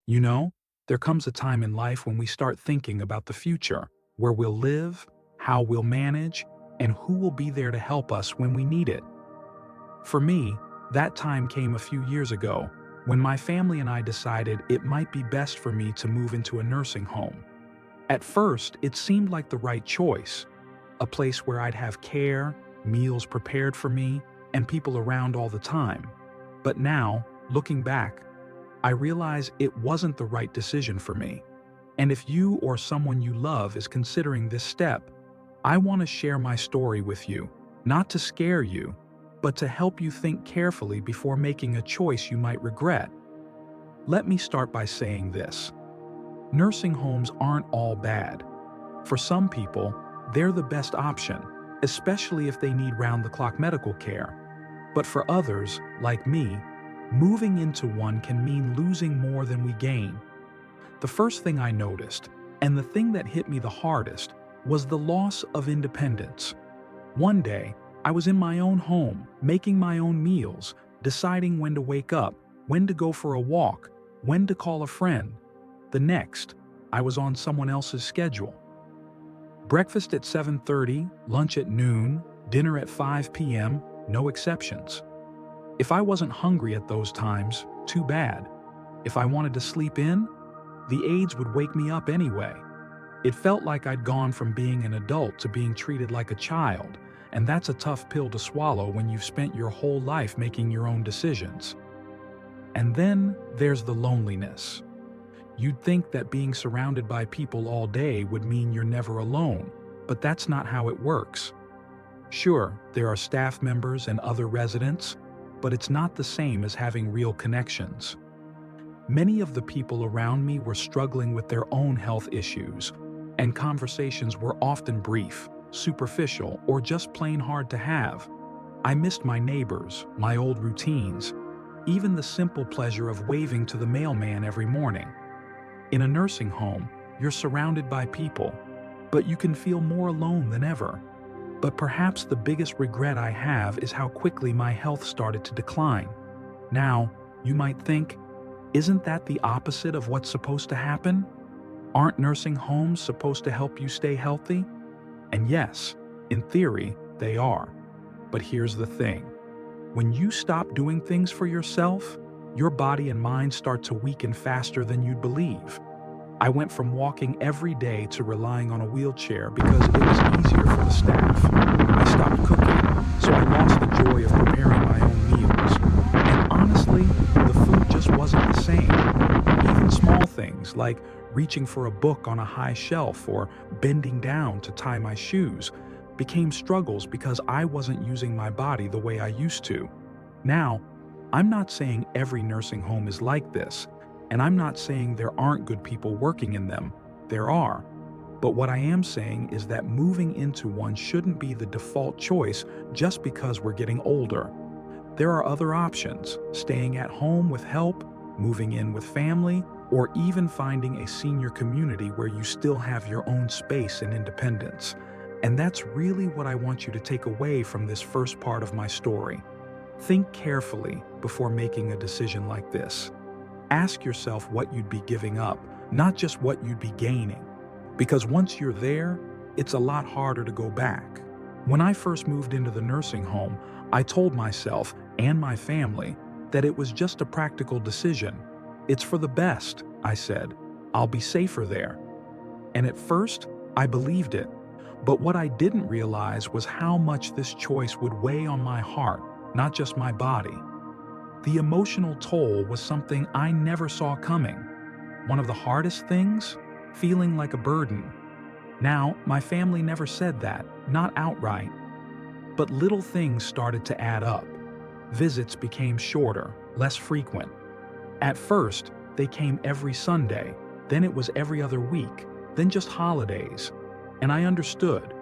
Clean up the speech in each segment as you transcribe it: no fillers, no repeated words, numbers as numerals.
You know, there comes a time in life when we start thinking about the future, where we'll live, how we'll manage, and who will be there to help us when we need it. For me, that time came a few years ago when my family and I decided it might be best for me to move into a nursing home. At first, it seemed like the right choice, a place where I'd have care, meals prepared for me, and people around all the time. But now, looking back, I realize it wasn't the right decision for me. And if you or someone you love is considering this step, I want to share my story with you, not to scare you, but to help you think carefully before making a choice you might regret. Let me start by saying this. Nursing homes aren't all bad. For some people, they're the best option, especially if they need round-the-clock medical care. But for others, like me, moving into one can mean losing more than we gain. The first thing I noticed, and the thing that hit me the hardest, was the loss of independence. One day, I was in my own home, making my own meals, deciding when to wake up, when to go for a walk, when to call a friend. The next, I was on someone else's schedule. Breakfast at 7:30, lunch at noon, dinner at 5 p.m., no exceptions. If I wasn't hungry at those times, too bad. If I wanted to sleep in, the aides would wake me up anyway. It felt like I'd gone from being an adult to being treated like a child, and that's a tough pill to swallow when you've spent your whole life making your own decisions. And then there's the loneliness. You'd think that being surrounded by people all day would mean you're never alone, but that's not how it works. Sure, there are staff members and other residents, but it's not the same as having real connections. Many of the people around me were struggling with their own health issues, and conversations were often brief, superficial, or just plain hard to have. I missed my neighbors, my old routines, even the simple pleasure of waving to the mailman every morning. In a nursing home, you're surrounded by people, but you can feel more alone than ever. But perhaps the biggest regret I have is how quickly my health started to decline. Now, you might think, isn't that the opposite of what's supposed to happen? Aren't nursing homes supposed to help you stay healthy? And yes, in theory, they are. But here's the thing. When you stop doing things for yourself, your body and mind start to weaken faster than you'd believe. I went from walking every day to relying on a wheelchair because it was easier for the staff. I stopped cooking, so I lost the joy of preparing my own meals. And honestly, the food just wasn't the same. Even small things like reaching for a book on a high shelf or bending down to tie my shoes became struggles because I wasn't using my body the way I used to. Now, I'm not saying every nursing home is like this, and I'm not saying there aren't good people working in them. There are. But what I am saying is that moving into one shouldn't be the default choice just because we're getting older. There are other options: staying at home with help, moving in with family, or even finding a senior community where you still have your own space and independence. And that's really what I want you to take away from this first part of my story. Think carefully before making a decision like this. Ask yourself what you'd be giving up, not just what you'd be gaining. Because once you're there, it's a lot harder to go back. When I first moved into the nursing home, I told myself and my family that it was just a practical decision. It's for the best, I said. I'll be safer there. And at first, I believed it. But what I didn't realize was how much this choice would weigh on my heart, not just my body. The emotional toll was something I never saw coming. One of the hardest things? Feeling like a burden. Now, my family never said that, not outright. But little things started to add up. Visits became shorter, less frequent. At first, they came every Sunday, then it was every other week, then just holidays. And I understood.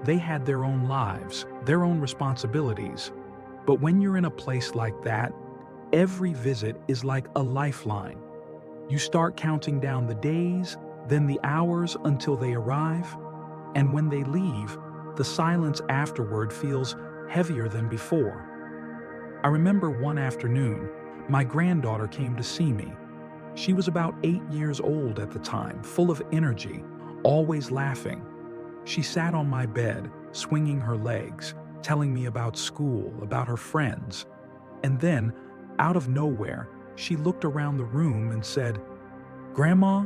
They had their own lives, their own responsibilities. But when you're in a place like that, every visit is like a lifeline. You start counting down the days, then the hours until they arrive, and when they leave, the silence afterward feels heavier than before. I remember one afternoon, my granddaughter came to see me. She was about 8 years old at the time, full of energy, always laughing. She sat on my bed, swinging her legs, telling me about school, about her friends. And then, out of nowhere, she looked around the room and said, "Grandma,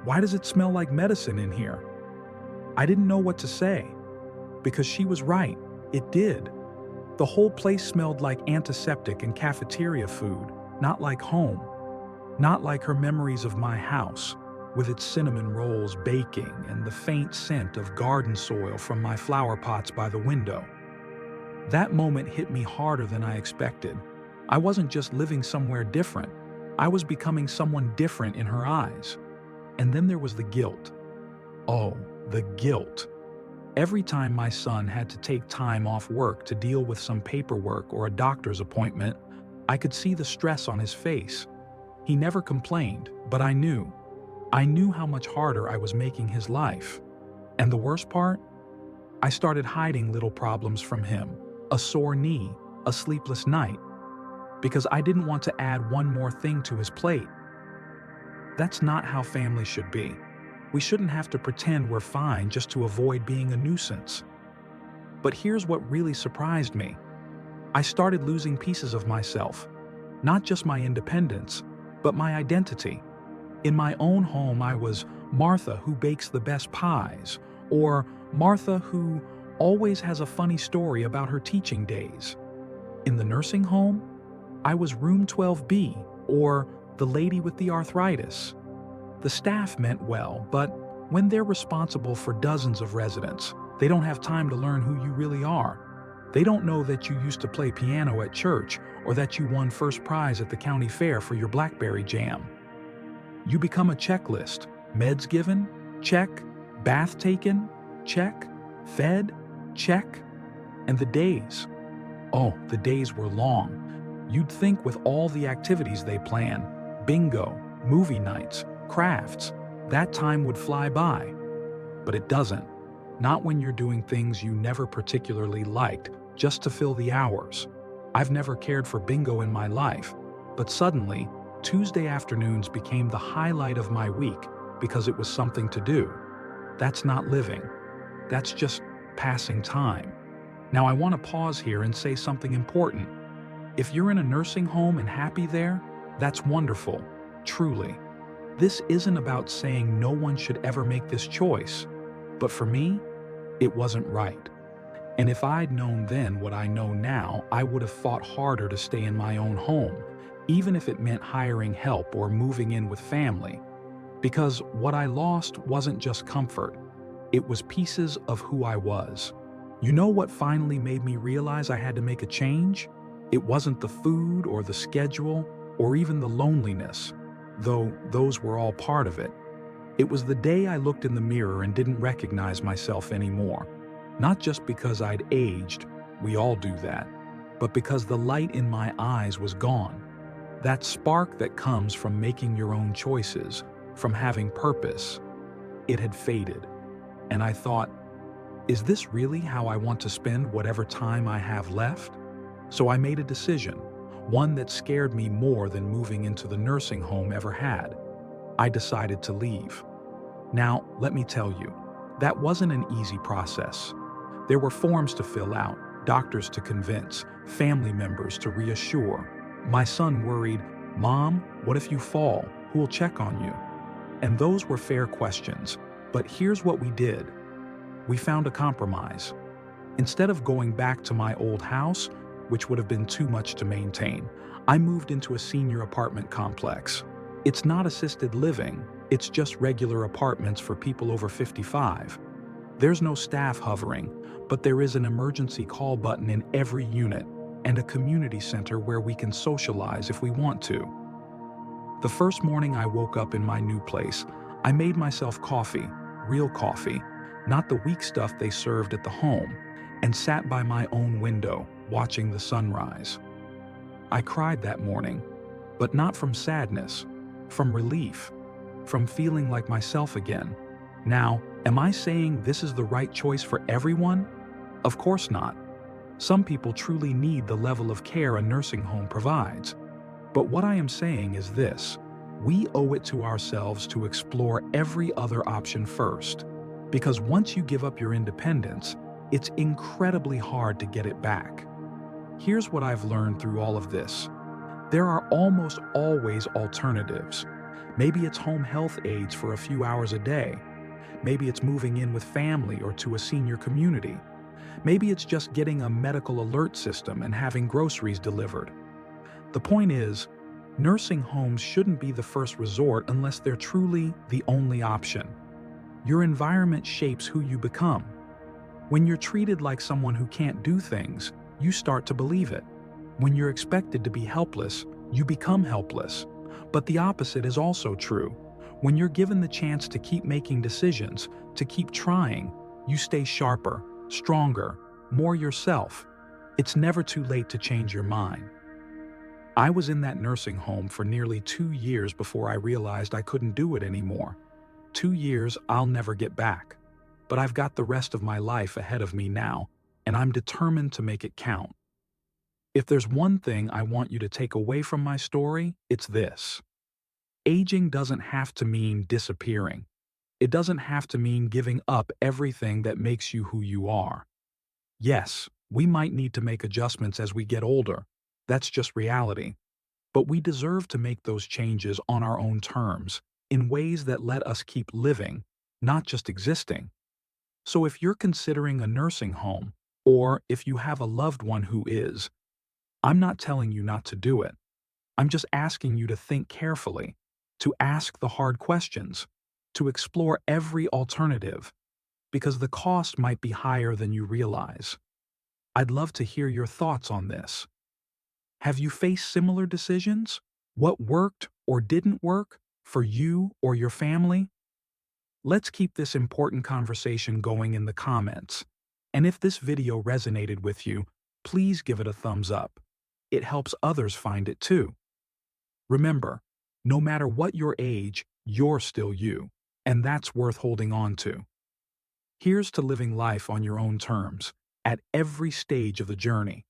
why does it smell like medicine in here?" I didn't know what to say, because she was right. It did. The whole place smelled like antiseptic and cafeteria food, not like home. Not like her memories of my house, with its cinnamon rolls baking and the faint scent of garden soil from my flower pots by the window. That moment hit me harder than I expected. I wasn't just living somewhere different. I was becoming someone different in her eyes. And then there was the guilt. Oh, the guilt. Every time my son had to take time off work to deal with some paperwork or a doctor's appointment, I could see the stress on his face. He never complained, but I knew. I knew how much harder I was making his life. And the worst part? I started hiding little problems from him. A sore knee, a sleepless night. Because I didn't want to add one more thing to his plate. That's not how family should be. We shouldn't have to pretend we're fine just to avoid being a nuisance. But here's what really surprised me. I started losing pieces of myself. Not just my independence, but my identity. In my own home, I was Martha who bakes the best pies, or Martha who always has a funny story about her teaching days. In the nursing home, I was Room 12B, or the lady with the arthritis. The staff meant well, but when they're responsible for dozens of residents, they don't have time to learn who you really are. They don't know that you used to play piano at church or that you won first prize at the county fair for your blackberry jam. You become a checklist. Meds given? Check. Bath taken? Check. Fed? Check. And the days. Oh, the days were long. You'd think with all the activities they plan, bingo, movie nights, crafts, that time would fly by. But it doesn't. Not when you're doing things you never particularly liked, just to fill the hours. I've never cared for bingo in my life, but suddenly, Tuesday afternoons became the highlight of my week because it was something to do. That's not living. That's just passing time. Now I want to pause here and say something important. If you're in a nursing home and happy there, that's wonderful, truly. This isn't about saying no one should ever make this choice, but for me, it wasn't right. And if I'd known then what I know now, I would have fought harder to stay in my own home, even if it meant hiring help or moving in with family. Because what I lost wasn't just comfort, it was pieces of who I was. You know what finally made me realize I had to make a change? It wasn't the food or the schedule or even the loneliness, though those were all part of it. It was the day I looked in the mirror and didn't recognize myself anymore. Not just because I'd aged, we all do that, but because the light in my eyes was gone. That spark that comes from making your own choices, from having purpose, it had faded. And I thought, is this really how I want to spend whatever time I have left? So I made a decision, one that scared me more than moving into the nursing home ever had. I decided to leave. Now, let me tell you, that wasn't an easy process. There were forms to fill out, doctors to convince, family members to reassure. My son worried, "Mom, what if you fall? Who'll check on you?" And those were fair questions. But here's what we did. We found a compromise. Instead of going back to my old house, which would have been too much to maintain, I moved into a senior apartment complex. It's not assisted living, it's just regular apartments for people over 55. There's no staff hovering, but there is an emergency call button in every unit and a community center where we can socialize if we want to. The first morning I woke up in my new place, I made myself coffee, real coffee, not the weak stuff they served at the home, and sat by my own window, watching the sunrise. I cried that morning, but not from sadness, from relief, from feeling like myself again. Now, am I saying this is the right choice for everyone? Of course not. Some people truly need the level of care a nursing home provides. But what I am saying is this: We owe it to ourselves to explore every other option first, because once you give up your independence, it's incredibly hard to get it back. Here's what I've learned through all of this. There are almost always alternatives. Maybe it's home health aides for a few hours a day. Maybe it's moving in with family or to a senior community. Maybe it's just getting a medical alert system and having groceries delivered. The point is, nursing homes shouldn't be the first resort unless they're truly the only option. Your environment shapes who you become. When you're treated like someone who can't do things, you start to believe it. When you're expected to be helpless, you become helpless. But the opposite is also true. When you're given the chance to keep making decisions, to keep trying, you stay sharper, stronger, more yourself. It's never too late to change your mind. I was in that nursing home for nearly 2 years before I realized I couldn't do it anymore. 2 years I'll never get back. But I've got the rest of my life ahead of me now, and I'm determined to make it count. If there's one thing I want you to take away from my story, it's this. Aging doesn't have to mean disappearing. It doesn't have to mean giving up everything that makes you who you are. Yes, we might need to make adjustments as we get older. That's just reality. But we deserve to make those changes on our own terms, in ways that let us keep living, not just existing. So if you're considering a nursing home, or if you have a loved one who is, I'm not telling you not to do it. I'm just asking you to think carefully, to ask the hard questions, to explore every alternative, because the cost might be higher than you realize. I'd love to hear your thoughts on this. Have you faced similar decisions? What worked or didn't work for you or your family? Let's keep this important conversation going in the comments. And if this video resonated with you, please give it a thumbs up. It helps others find it too. Remember, no matter what your age, you're still you, and that's worth holding on to. Here's to living life on your own terms, at every stage of the journey.